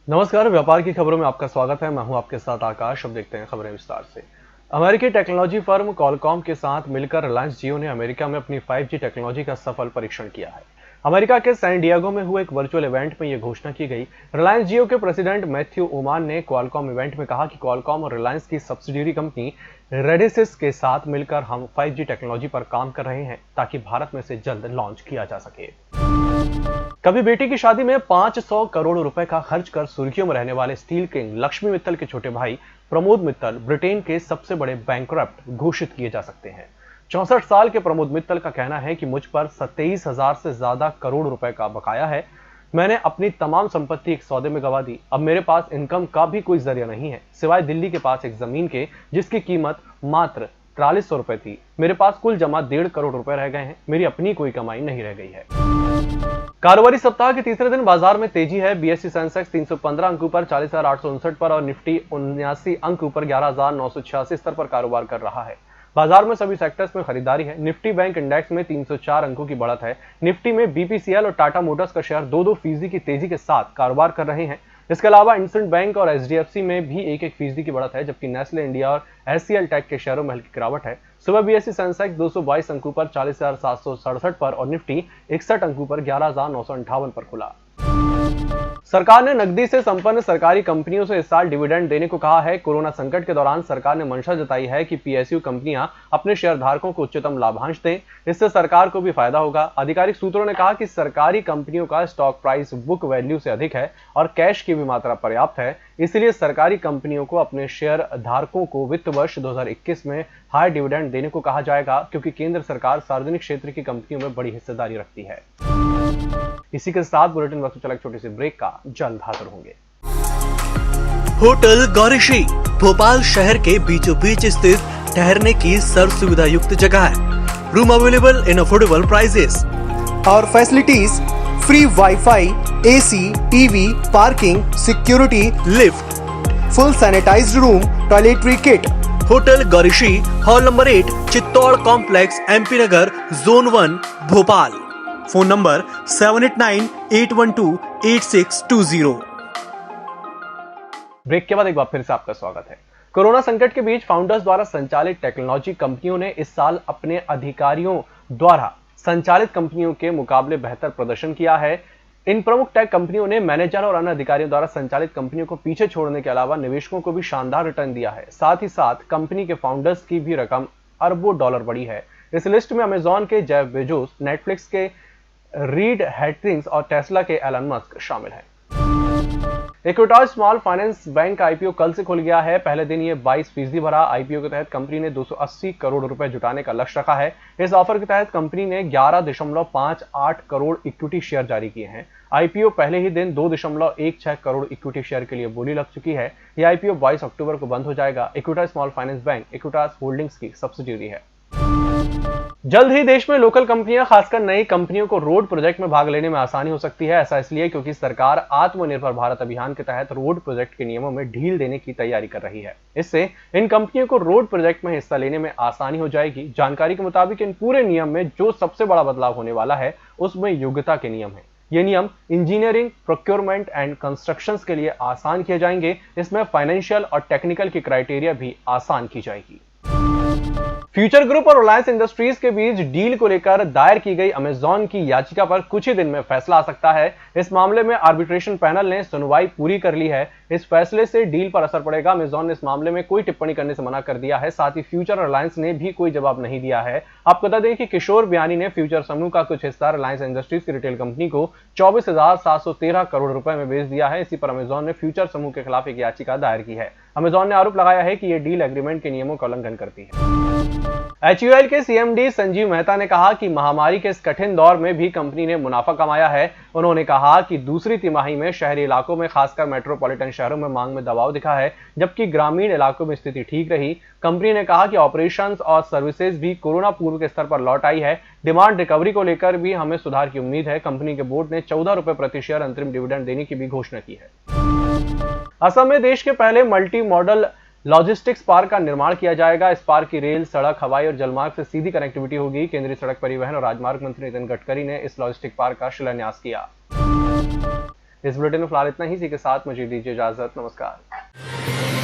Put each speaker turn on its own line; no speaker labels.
नमस्कार। व्यापार की खबरों में आपका स्वागत है। मैं हूं आपके साथ आकाश। अब देखते हैं खबरें विस्तार से। अमेरिकी टेक्नोलॉजी फर्म कॉलकॉम के साथ मिलकर रिलायंस जियो ने अमेरिका में अपनी 5G टेक्नोलॉजी का सफल परीक्षण किया है। अमेरिका के सैन डिएगो में हुए एक वर्चुअल इवेंट में यह घोषणा की गई। रिलायंस जियो के प्रेसिडेंट मैथ्यू ओमान ने क्वालकॉम इवेंट में कहा कि क्वालकॉम और रिलायंस की सब्सिडियरी कंपनी रेडिसिस के साथ मिलकर हम 5G टेक्नोलॉजी पर काम कर रहे हैं ताकि भारत में से जल्द लॉन्च किया जा सके। कभी बेटी की शादी में 500 करोड़ रुपए का खर्च कर सुर्खियों में रहने वाले स्टील किंग लक्ष्मी मित्तल के छोटे भाई प्रमोद मित्तल ब्रिटेन के सबसे बड़े बैंकरप्ट घोषित किए जा सकते हैं। 64 साल के प्रमोद मित्तल का कहना है कि मुझ पर 27,000 से ज्यादा करोड़ रुपए का बकाया है। मैंने अपनी तमाम संपत्ति एक सौदे में गंवा दी। अब मेरे पास इनकम का भी कोई जरिया नहीं है सिवाय दिल्ली के पास एक जमीन के, जिसकी कीमत मात्र 4300 रुपए थी। मेरे पास कुल जमा 1.5 करोड़ रुपए रह गए हैं। मेरी अपनी कोई कमाई नहीं रह गई है। कारोबारी सप्ताह के तीसरे दिन बाजार में तेजी है। बीएसई सेंसेक्स 315 अंक ऊपर 40,859 पर और निफ्टी 79 अंक ऊपर 11,986 स्तर पर कारोबार कर रहा है। बाजार में सभी सेक्टर्स में खरीदारी है। निफ्टी बैंक इंडेक्स में 304 अंकों की बढ़त है। निफ्टी में बीपीसीएल और टाटा मोटर्स का शेयर 2-2% की तेजी के साथ कारोबार कर रहे हैं। इसके अलावा इंडसइंड बैंक और एचडीएफसी में भी 1-1% की बढ़त है, जबकि नेस्ले इंडिया और एचसीएल टेक के शेयरों में हल्की गिरावट है। सुबह बीएसई सेंसेक्स 222 अंकों पर 40,767 पर और निफ्टी 61 अंकों पर 11,958 पर खुला। सरकार ने नकदी से संपन्न सरकारी कंपनियों से इस साल डिविडेंड देने को कहा है। कोरोना संकट के दौरान सरकार ने मंशा जताई है कि पीएसयू कंपनियां अपने शेयरधारकों को उच्चतम लाभांश दें। इससे सरकार को भी फायदा होगा। आधिकारिक सूत्रों ने कहा कि सरकारी कंपनियों का स्टॉक प्राइस बुक वैल्यू से अधिक है और कैश की भी मात्रा पर्याप्त है। इसलिए सरकारी कंपनियों को अपने शेयर धारकों को वित्त वर्ष 2021 में हाई डिविडेंड देने को कहा जाएगा, क्योंकि केंद्र सरकार सार्वजनिक क्षेत्र की कंपनियों में बड़ी हिस्सेदारी रखती है। इसी के साथ बुलेटिन वक्त चला एक छोटी सी ब्रेक का, जल्द हाजिर होंगे।
होटल गौरीश्री भोपाल शहर के बीचों बीच स्थित ठहरने की सर्व सुविधा युक्त जगह है। Room available in affordable prices
और facilities free Wi-Fi, AC, TV, parking, security,
lift,
full sanitised room, toiletry kit.
Hotel Gaurishree, hall number 8, Chittor complex, MP Nagar, zone 1, Bhopal. Phone number 7898128620।
Break के बाद एक बार फिर से आपका स्वागत है। कोरोना संकट के बीच फाउंडर्स द्वारा संचालित टेक्नोलॉजी कंपनियों ने इस साल अपने अधिकारियों द्वारा संचालित कंपनियों के मुकाबले बेहतर प्रदर्शन किया है। इन प्रमुख टेक कंपनियों ने मैनेजर और अन्य अधिकारियों द्वारा संचालित कंपनियों को पीछे छोड़ने के अलावा निवेशकों को भी शानदार रिटर्न दिया है। साथ ही साथ कंपनी के फाउंडर्स की भी रकम अरबों डॉलर बढ़ी है। इस लिस्ट में अमेजॉन के जेफ बेजोस, नेटफ्लिक्स के रीड हैस्टिंग्स और टेस्ला के एलन मस्क शामिल हैं। इक्विटास स्मॉल फाइनेंस बैंक का आईपीओ कल से खुल गया है। पहले दिन ये 22% भरा। आईपीओ के तहत कंपनी ने 280 करोड़ रुपए जुटाने का लक्ष्य रखा है। इस ऑफर के तहत कंपनी ने 11.58 करोड़ इक्विटी शेयर जारी किए हैं। आईपीओ पहले ही दिन 2.16 करोड़ इक्विटी शेयर के लिए बोली लग चुकी है। यह आईपीओ 22 अक्टूबर को बंद हो जाएगा। Equitas small finance bank Equitas holdings की सब्सिडियरी है। जल्द ही देश में लोकल कंपनियां, खासकर नई कंपनियों को रोड प्रोजेक्ट में भाग लेने में आसानी हो सकती है। ऐसा इसलिए क्योंकि सरकार आत्मनिर्भर भारत अभियान के तहत रोड प्रोजेक्ट के नियमों में ढील देने की तैयारी कर रही है। इससे इन कंपनियों को रोड प्रोजेक्ट में हिस्सा लेने में आसानी हो जाएगी। जानकारी के मुताबिक इन पूरे नियम में जो सबसे बड़ा बदलाव होने वाला है उसमें योग्यता के नियम है। ये नियम इंजीनियरिंग, प्रोक्योरमेंट एंड कंस्ट्रक्शन के लिए आसान किए जाएंगे। इसमें फाइनेंशियल और टेक्निकल की क्राइटेरिया भी आसान की जाएगी। फ्यूचर ग्रुप और रिलायंस इंडस्ट्रीज के बीच डील को लेकर दायर की गई अमेजॉन की याचिका पर कुछ ही दिन में फैसला आ सकता है। इस मामले में आर्बिट्रेशन पैनल ने सुनवाई पूरी कर ली है। इस फैसले से डील पर असर पड़ेगा। अमेजॉन ने इस मामले में कोई टिप्पणी करने से मना कर दिया है। साथ ही फ्यूचर और रिलायंस ने भी कोई जवाब नहीं दिया है। आपको बता दें कि किशोर बियानी ने फ्यूचर समूह का कुछ हिस्सा रिलायंस इंडस्ट्रीज की रिटेल कंपनी को 24,713 करोड़ रुपए में बेच दिया है। इसी पर अमेजॉन ने फ्यूचर समूह के खिलाफ एक याचिका दायर की है। अमेजॉन ने आरोप लगाया है कि यह डील एग्रीमेंट के नियमों का उल्लंघन करती है। एचयूएल के सीएमडी संजीव मेहता ने कहा कि महामारी के इस कठिन दौर में भी कंपनी ने मुनाफा कमाया है। उन्होंने कहा कि दूसरी तिमाही में शहरी इलाकों में, खासकर मेट्रोपॉलिटन शहरों में मांग में दबाव दिखा है, जबकि ग्रामीण इलाकों में स्थिति ठीक रही। कंपनी ने कहा कि ऑपरेशंस और सर्विसेज भी कोरोना पूर्व के स्तर पर लौट आई है। डिमांड रिकवरी को लेकर भी हमें सुधार की उम्मीद है। कंपनी के बोर्ड ने 14 रुपए प्रति शेयर अंतरिम डिविडेंड देने की भी घोषणा की है। असम में देश के पहले मल्टी मॉडल लॉजिस्टिक्स पार्क का निर्माण किया जाएगा। इस पार्क की रेल, सड़क, हवाई और जलमार्ग से सीधी कनेक्टिविटी होगी। केंद्रीय सड़क परिवहन और राजमार्ग मंत्री नितिन गडकरी ने इस लॉजिस्टिक पार्क का शिलान्यास किया। इस बुलेटिन में फिलहाल इतना ही। इसी के साथ मुझे दीजिए इजाजत। नमस्कार।